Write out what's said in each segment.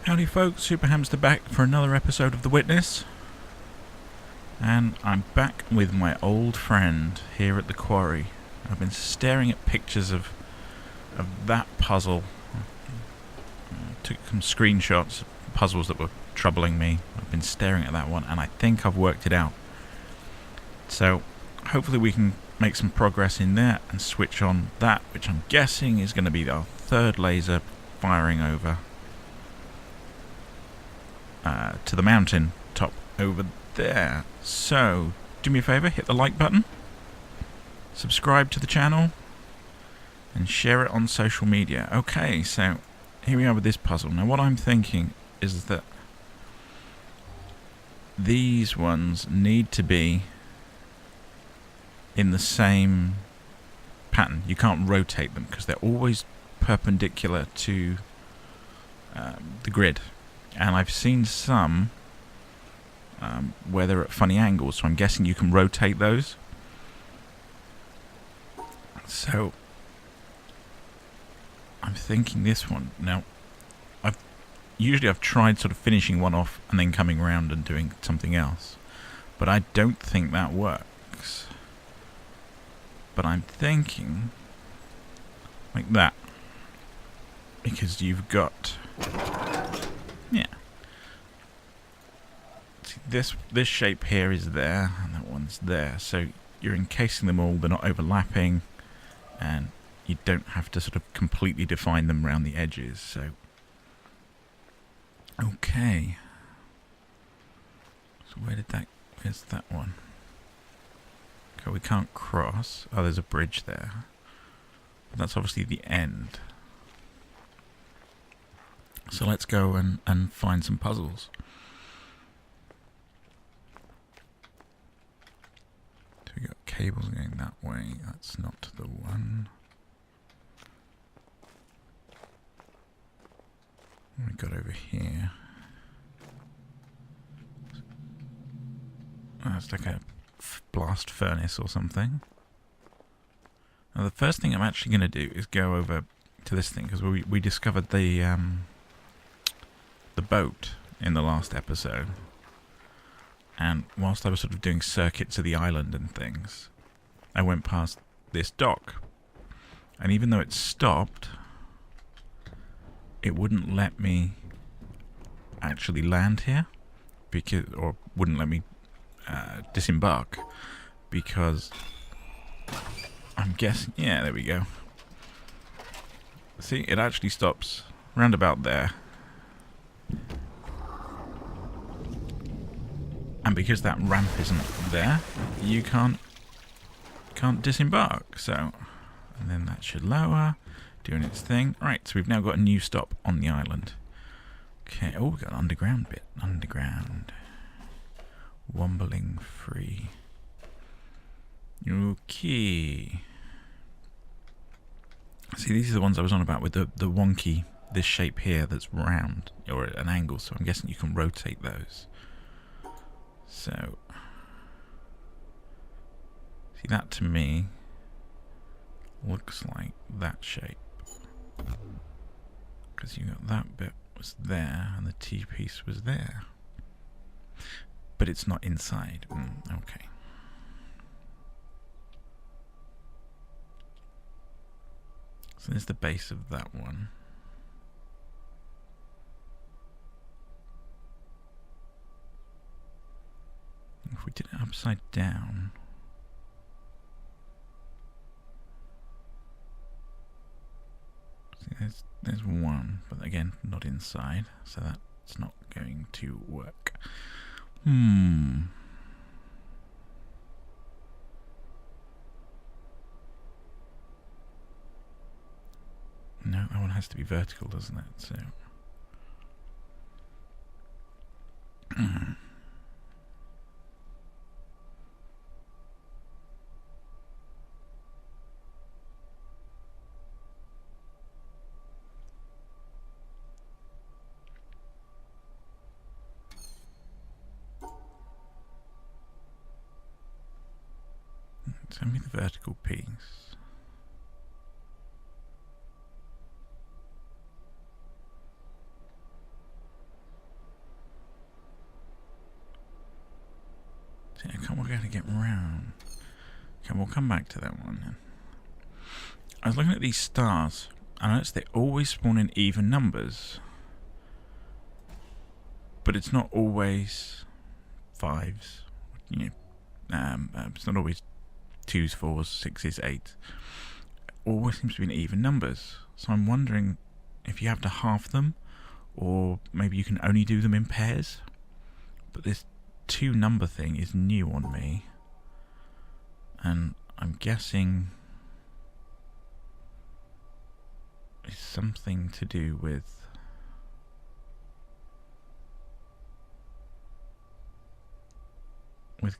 Howdy folks, Supa Hamsta back for another episode of The Witness. And I'm back with my old friend here at the quarry. I've been staring at pictures of that puzzle. Took some screenshots of puzzles that were troubling me. I've been staring at that one and I think I've worked it out. So hopefully we can make some progress in there and switch on that, which I'm guessing is going to be our third laser firing over to the mountain top over there. So do me a favor, hit the like button, subscribe to the channel, and share it on social media. Okay, so here we are with this puzzle. Now what I'm thinking is that these ones need to be in the same pattern. You can't rotate them because they're always perpendicular to the grid. And I've seen some where they're at funny angles, so I'm guessing you can rotate those. So I'm thinking this one. Now, I've tried sort of finishing one off and then coming around and doing something else, but I don't think that works. But I'm thinking like that, because you've got, yeah. See, this shape here is there, and that one's there. So you're encasing them all. They're not overlapping, and you don't have to sort of completely define them around the edges. So, okay. So where's that one? Okay, we can't cross. Oh, there's a bridge there. But that's obviously the end. So let's go and find some puzzles. So we got cables going that way. That's not the one. What we got over here? Oh, it's like a blast furnace or something. Now the first thing I'm actually going to do is go over to this thing, because we discovered the boat in the last episode, and whilst I was sort of doing circuits of the island and things, I went past this dock, and even though it stopped, it wouldn't let me actually land here, or wouldn't let me disembark, because I'm guessing, yeah, there we go. See, it actually stops round about there. And because that ramp isn't there, you can't disembark. So, and then that should lower, doing its thing. Right, so we've now got a new stop on the island. Okay, oh, we've got an underground bit. Underground. Wombling free. Okay. See, these are the ones I was on about with the wonky, this shape here that's round, or at an angle, so I'm guessing you can rotate those. So, see, that to me looks like that shape. Because you got that bit was there, and the T-piece was there. But it's not inside. Okay. So there's the base of that one. If we did it upside down, see, there's one, but again, not inside, so that's not going to work. No, that one has to be vertical, doesn't it? So send me the vertical piece. how am I going to get round? Okay, we'll come back to that one then. I was looking at these stars, and I noticed they always spawn in even numbers. But it's not always 5s. You know, it's not always 2s, 4s, 6s, 8s. It always seems to be in even numbers. So I'm wondering if you have to half them, or maybe you can only do them in pairs. But this 2 number thing is new on me. And I'm guessing it's something to do with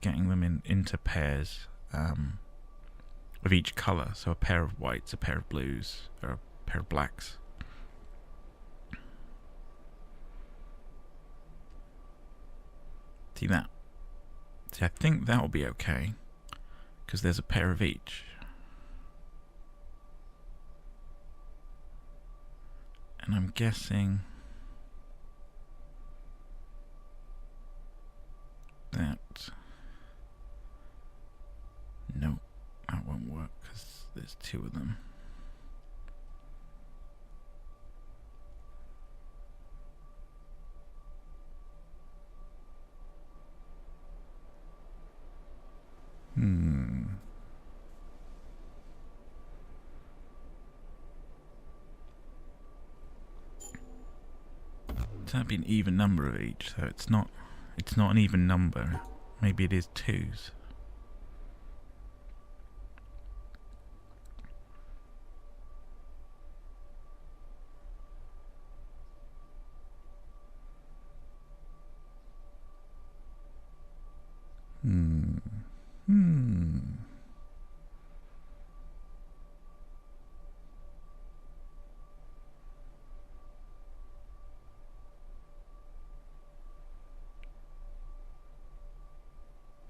getting them into pairs of each colour. So a pair of whites, a pair of blues, or a pair of blacks. See that? See, I think that will be okay, because there's a pair of each. And I'm guessing that... No, that won't work, because there's 2 of them. So that'd be an even number of each, so it's not an even number. Maybe it is 2s.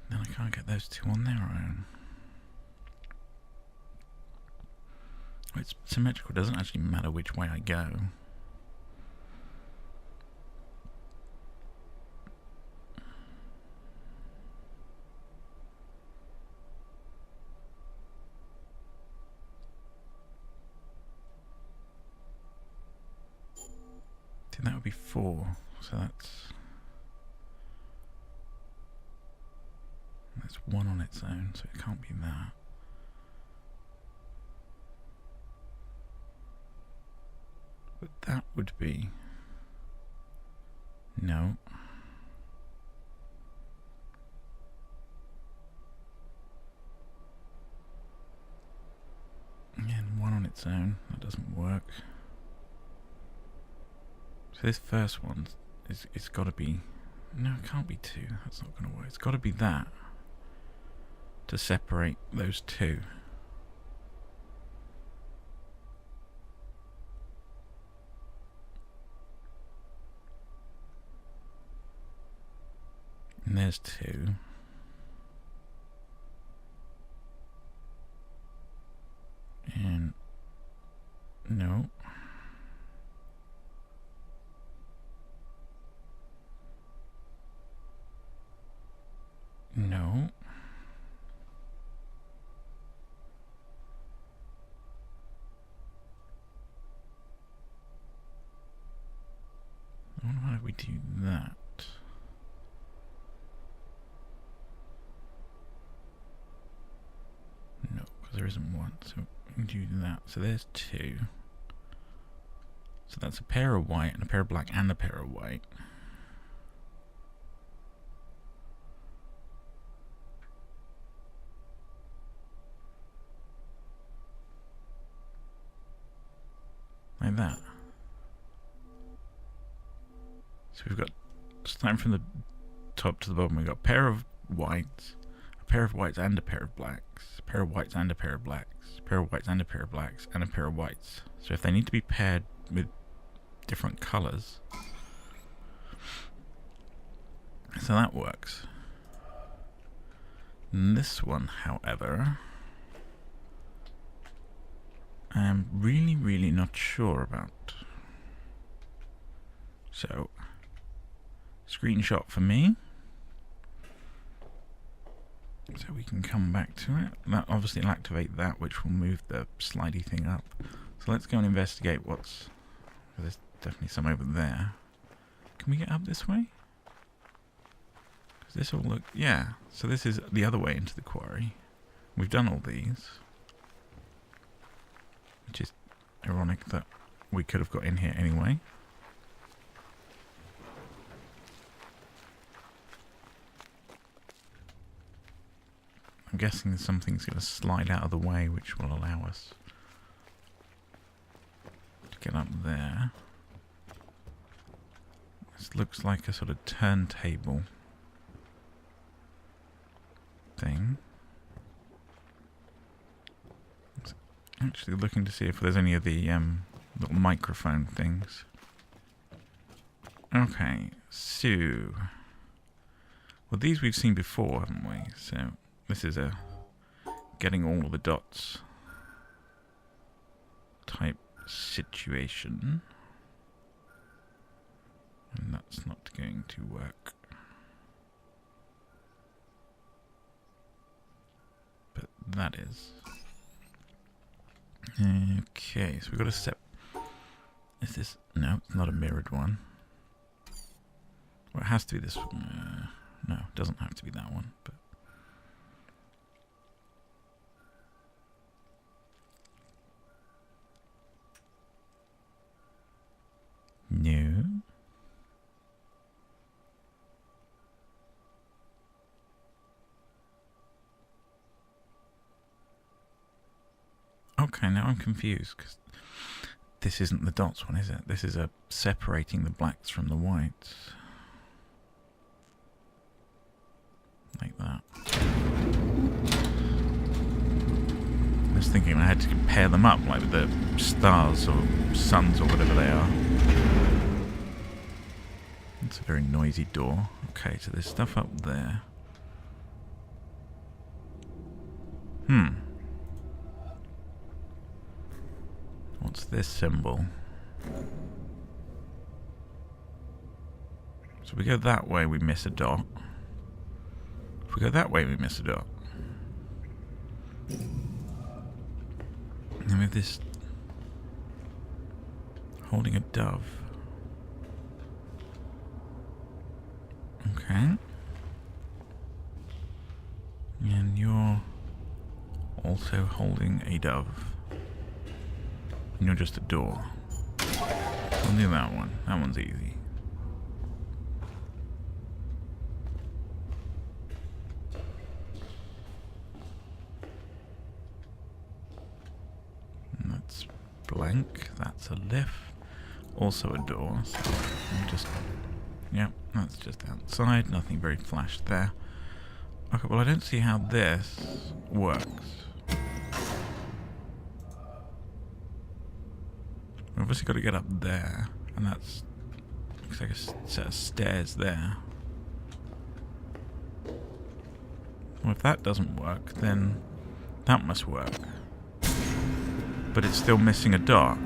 Then I can't get those 2 on their own. It's symmetrical, it doesn't actually matter which way I go. I think that would be 4, so that's 1 on its own, so it can't be that. But that would be... No. And 1 on its own, that doesn't work. So this first one, it's got to be... No, it can't be 2, that's not going to work. It's got to be that, to separate those 2. And there's 2. And no. No. Why do we do that? No, because there isn't 1, so we can do that. So there's 2. So that's a pair of white and a pair of black and a pair of white. Like that. So we've got, starting from the top to the bottom, we've got a pair of whites, and a pair of blacks, a pair of whites and a pair of blacks, a pair of whites and a pair of blacks, and a pair of whites. So if they need to be paired with different colours, so that works. And this one, however, I'm really not sure about. So, screenshot for me. So we can come back to it. That obviously will activate that, which will move the slidey thing up. So let's go and investigate what's... There's definitely some over there. Can we get up this way? Does this all look... Yeah, so this is the other way into the quarry. We've done all these. Which is ironic that we could have got in here anyway. I'm guessing something's going to slide out of the way, which will allow us to get up there. This looks like a sort of turntable thing. I'm actually looking to see if there's any of the little microphone things. Okay, so... Well, these we've seen before, haven't we? So... This is a getting all the dots type situation. And that's not going to work. But that is. Okay, so we've got a step. Is this... No, it's not a mirrored one. Well, it has to be this one. No, it doesn't have to be that one, but... No. Okay, now I'm confused, because this isn't the dots one, is it? This is a separating the blacks from the whites. Like that. I was thinking I had to pair them up, like with the stars or suns or whatever they are. It's a very noisy door. Okay, so there's stuff up there. What's this symbol? So we go that way, we miss a dot. If we go that way, we miss a dot. And we have this holding a dove. Okay. And you're also holding a dove. And you're just a door. I'll do that one. That one's easy. And that's blank. That's a lift. Also a door. So I'm just... Yep, that's just outside. Nothing very flashed there. Okay, well I don't see how this works. We've obviously got to get up there, and that's looks like a set of stairs there. Well, if that doesn't work, then that must work. But it's still missing a dot.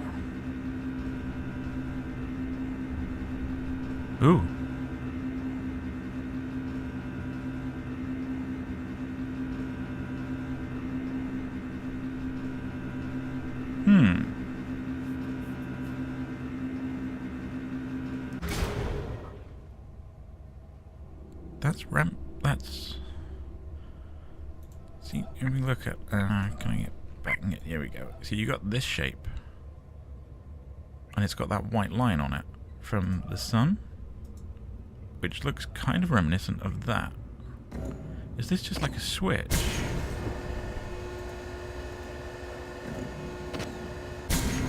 Ooh. That's... See, if we look at... can I get back and get... Here we go. See, you got this shape. And it's got that white line on it from the sun. Which looks kind of reminiscent of that. Is this just like a switch?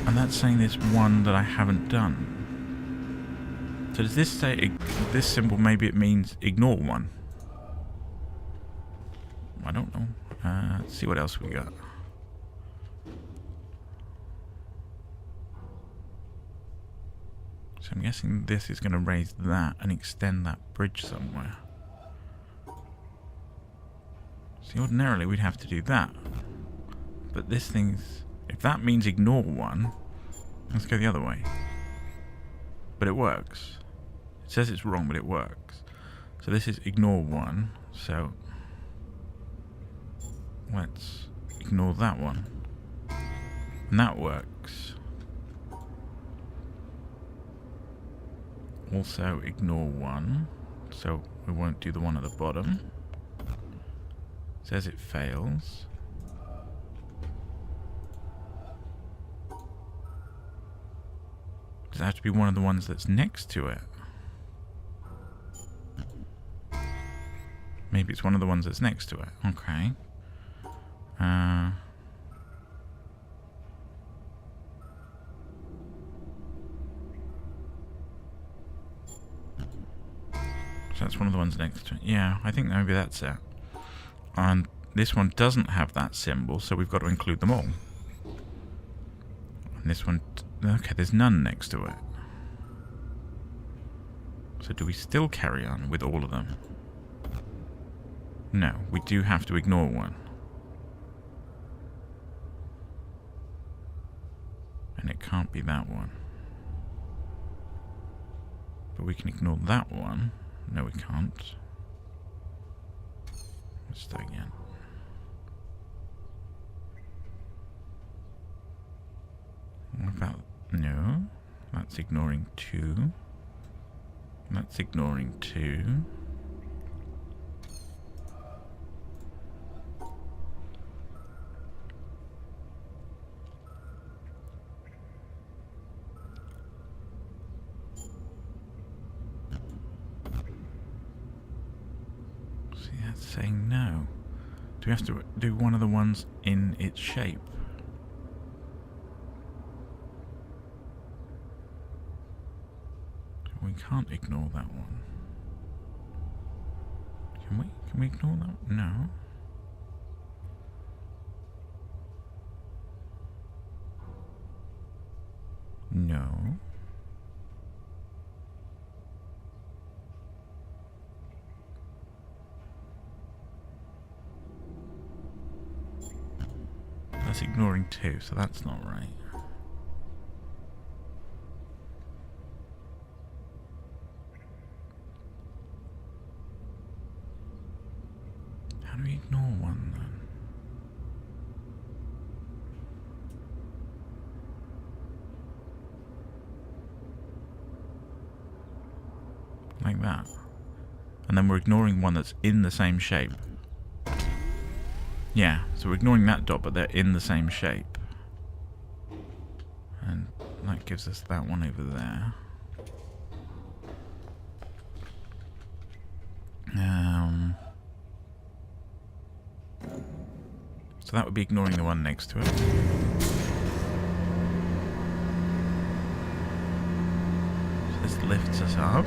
And that's saying there's one that I haven't done. So does this say this symbol, maybe it means ignore one? I don't know. Let's see what else we got. So I'm guessing this is going to raise that and extend that bridge somewhere. See, ordinarily we'd have to do that. But this thing's... If that means ignore one, let's go the other way. But it works. It says it's wrong, but it works. So this is ignore one, so... let's ignore that one. And that works. Also ignore one, so we won't do the one at the bottom. Says it fails. Does it have to be one of the ones that's next to it? Maybe it's one of the ones that's next to it. Okay. So that's one of the ones next to it. Yeah, I think maybe that's it. And this one doesn't have that symbol, so we've got to include them all. And this one... Okay, there's none next to it. So do we still carry on with all of them? No, we do have to ignore one. And it can't be that one. But we can ignore that one. No, we can't. Let's start again. What about... No. That's ignoring 2. That's ignoring 2. See, that's saying no. Do we have to do one of the ones in its shape? We can't ignore that one. Can we? Can we ignore that one? No. No. That's ignoring 2, so that's not right. How do we ignore 1 then? Like that. And then we're ignoring one that's in the same shape. Yeah, so we're ignoring that dot, but they're in the same shape. And that gives us that one over there. So that would be ignoring the one next to it. So this lifts us up.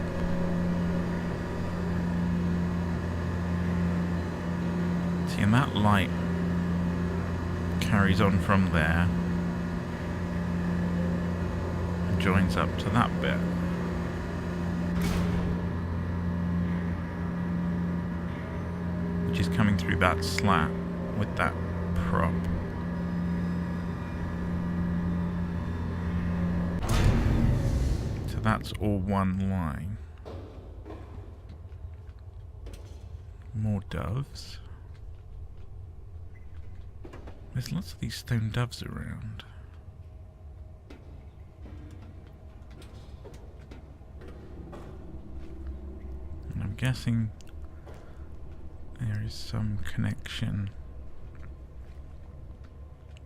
See, and that light carries on from there and joins up to that bit. Which is coming through that slat with that prop. So that's all one line. More doves. There's lots of these stone doves around. And I'm guessing there is some connection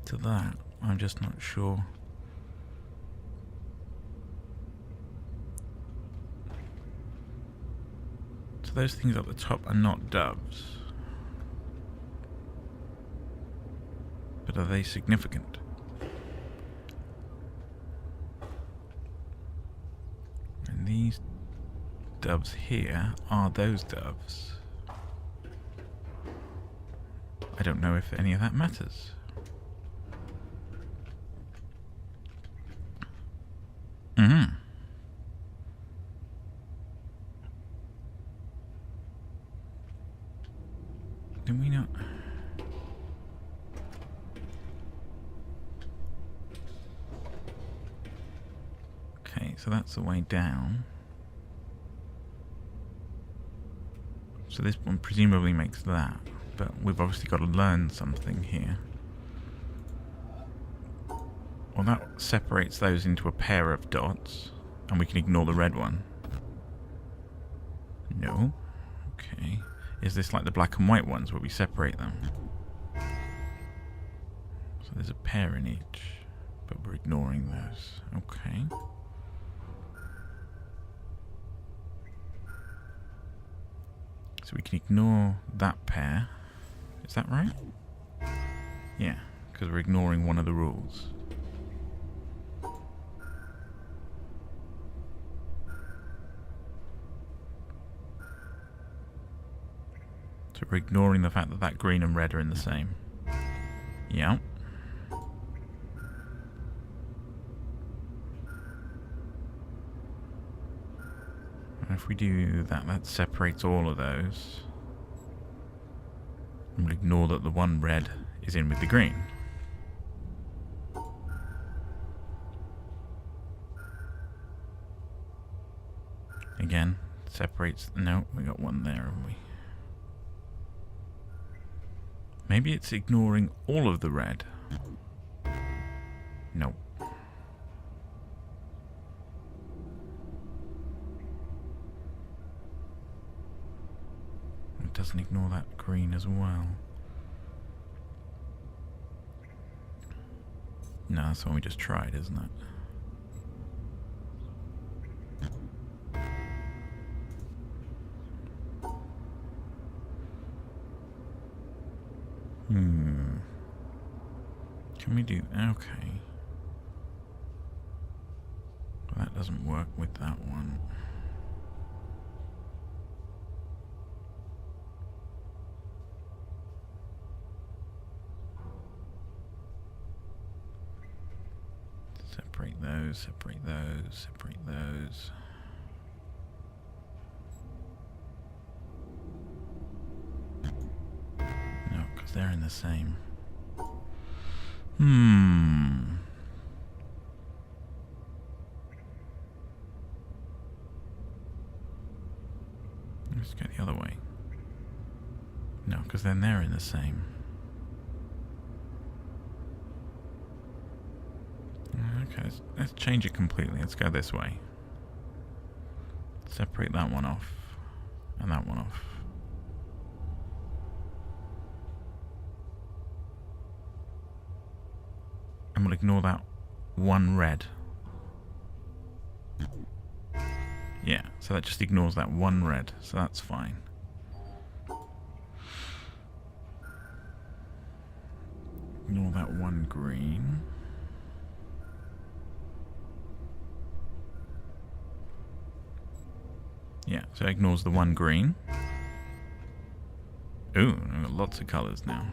to that. I'm just not sure. So those things at the top are not doves. But are they significant? And these doves here are those doves. I don't know if any of that matters. Did we not? Okay, so that's the way down. So this one presumably makes that, but we've obviously got to learn something here. Well, that separates those into a pair of dots, and we can ignore the red one. No. Okay. Is this like the black and white ones where we separate them? So there's a pair in each, but we're ignoring those. Okay. So we can ignore that pair. Is that right? Yeah, because we're ignoring one of the rules. So we're ignoring the fact that that green and red are in the same. Yeah. And if we do that, that separates all of those. And we'll ignore that the one red is in with the green. Again, separates... No, we got one there, haven't we? Maybe it's ignoring all of the red. No. It doesn't ignore that green as well. No, that's the one we just tried, isn't it? Can we do... Okay. Well, that doesn't work with that one. Separate those, separate those, separate those. No, because they're in the same. Let's go the other way. No, because then they're in the same. Okay, let's change it completely. Let's go this way. Separate that one off. And that one off. And we'll ignore that one red. Yeah, so that just ignores that one red, so that's fine. Ignore that one green. Yeah, so it ignores the one green. Ooh, I've got lots of colours now.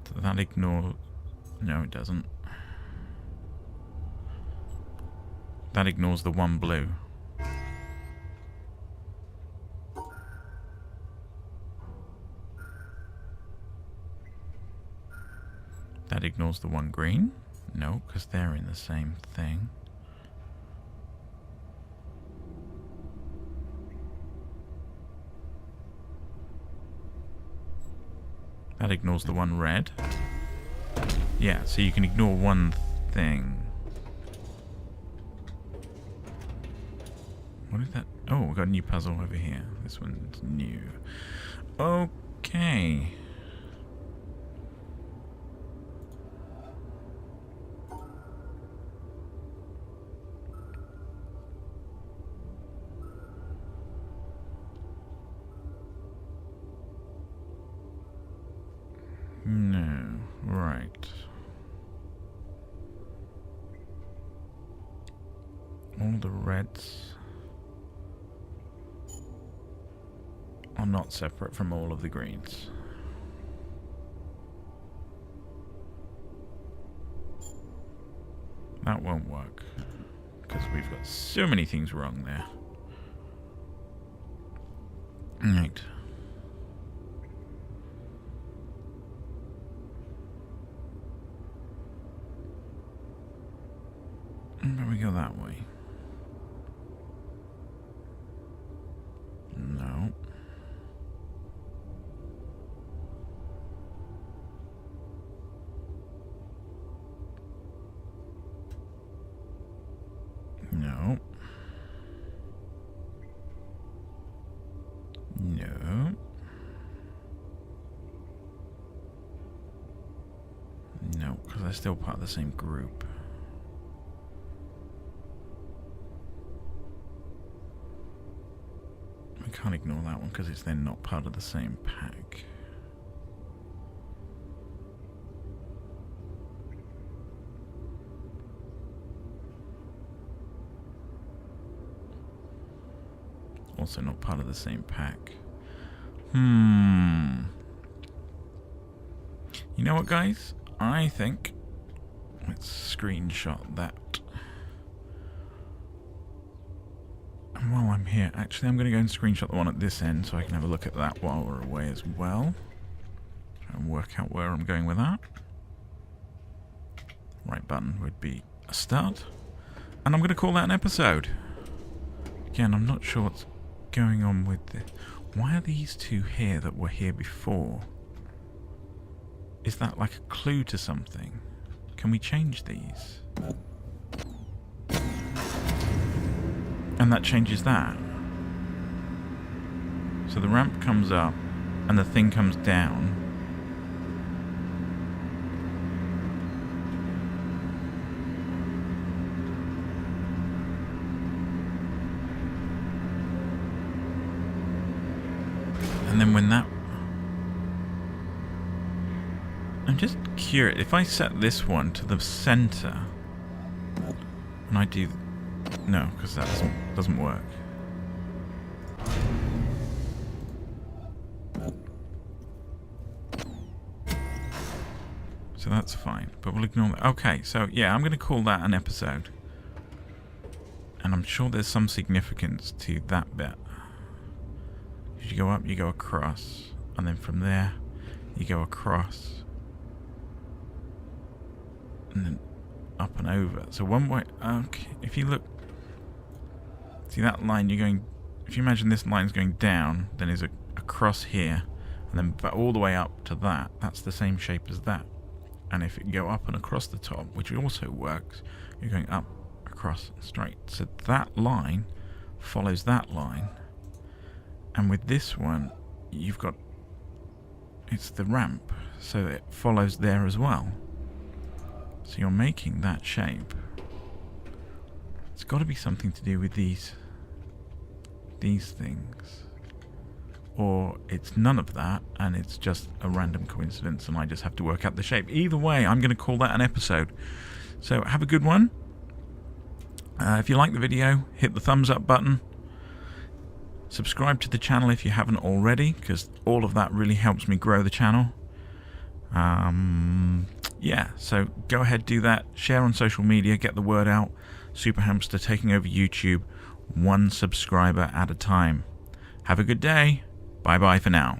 So that ignores... No, it doesn't. That ignores the one blue. That ignores the one green? No, because they're in the same thing. That ignores the one red. Yeah, so you can ignore one thing. What is that? Oh, we've got a new puzzle over here. This one's new. Okay. No, right. All the reds are not separate from all of the greens. That won't work, because we've got so many things wrong there. Right. we go that way? No. No. No. No, because they're still part of the same group. We can't ignore that one because it's then not part of the same pack. Also not part of the same pack. You know what, guys? I think let's screenshot that. And while I'm here, actually I'm going to go and screenshot the one at this end so I can have a look at that while we're away as well. Try and work out where I'm going with that. Right button would be a start. And I'm going to call that an episode. Again, I'm not sure what's going on with this. Why are these two here that were here before? Is that like a clue to something? Can we change these? And that changes that. So the ramp comes up and the thing comes down. And then when that... I'm just curious, if I set this one to the center, and I do... No, because that doesn't work. So that's fine, but we'll ignore that. Okay, so yeah, I'm going to call that an episode. And I'm sure there's some significance to that bit. As you go up, you go across, and then from there, you go across, and then up and over. So one way, okay, if you look, see that line, you're going, if you imagine this line's going down, then there's a cross here, and then all the way up to that, that's the same shape as that. And if you go up and across the top, which also works, you're going up, across, and straight. So that line follows that line. And with this one, you've got, it's the ramp, so it follows there as well. So you're making that shape. It's got to be something to do with these things. Or it's none of that, and it's just a random coincidence, and I just have to work out the shape. Either way, I'm going to call that an episode. So have a good one. If you like the video, hit the thumbs up button. Subscribe to the channel if you haven't already, because all of that really helps me grow the channel. Yeah, so go ahead, do that. Share on social media, get the word out. Super Hamsta taking over YouTube, one subscriber at a time. Have a good day. Bye-bye for now.